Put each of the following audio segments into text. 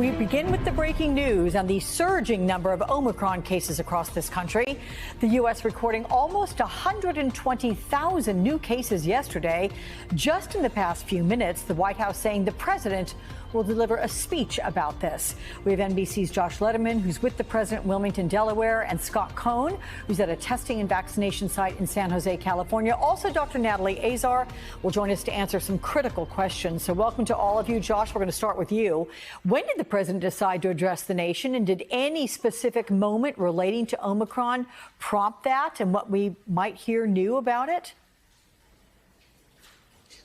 We begin with the breaking news on the surging number of Omicron cases across this country. The U.S. recording almost 120,000 new cases yesterday. Just in the past few minutes, the White House saying the president will deliver a speech about this. We have NBC's Josh Letterman, who's with the president in Wilmington, Delaware, and Scott Cohn, who's at a testing and vaccination site in San Jose, California. Also, Dr. Natalie Azar will join us to answer some critical questions. So welcome to all of you. Josh, we're going to start with you. When did the president decide to address the nation, and did any specific moment relating to Omicron prompt that and what we might hear new about it?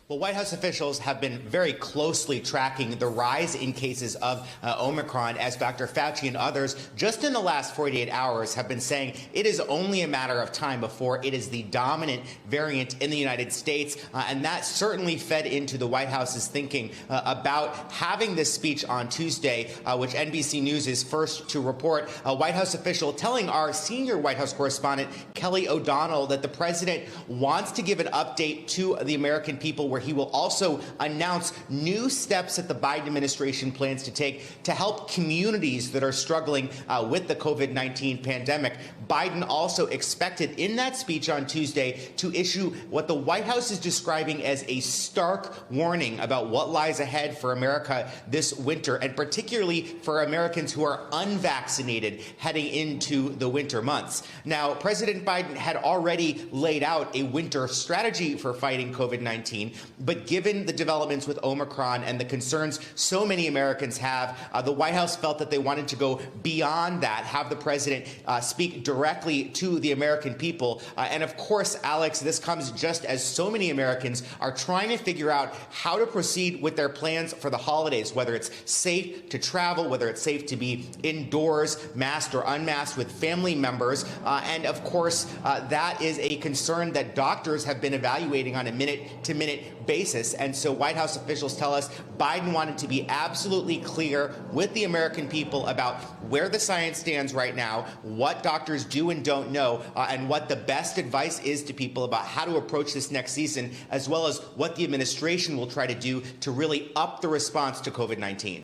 Well, White House officials have been very closely tracking the rise in cases of Omicron, as Dr. Fauci and others just in the last 48 hours have been saying it is only a matter of time before it is the dominant variant in the United States. And that certainly fed into the White House's thinking about having this speech on Tuesday, which NBC News is first to report. A White House official telling our senior White House correspondent, Kelly O'Donnell, that the president wants to give an update to the American people, where he will also announce new steps that the Biden administration plans to take to help communities that are struggling with the COVID-19 pandemic. Biden also expected in that speech on Tuesday to issue what the White House is describing as a stark warning about what lies ahead for America this winter, and particularly for Americans who are unvaccinated heading into the winter months. Now, President Biden had already laid out a winter strategy for fighting COVID-19. But given the developments with Omicron and the concerns so many Americans have, the White House felt that they wanted to go beyond that, have the president speak directly to the American people. And of course, Alex, this comes just as so many Americans are trying to figure out how to proceed with their plans for the holidays, whether it's safe to travel, whether it's safe to be indoors, masked or unmasked with family members. And of course, that is a concern that doctors have been evaluating on a minute-to-minute basis. And so White House officials tell us Biden wanted to be absolutely clear with the American people about where the science stands right now, what doctors do and don't know, and what the best advice is to people about how to approach this next season, as well as what the administration will try to do to really up the response to COVID-19.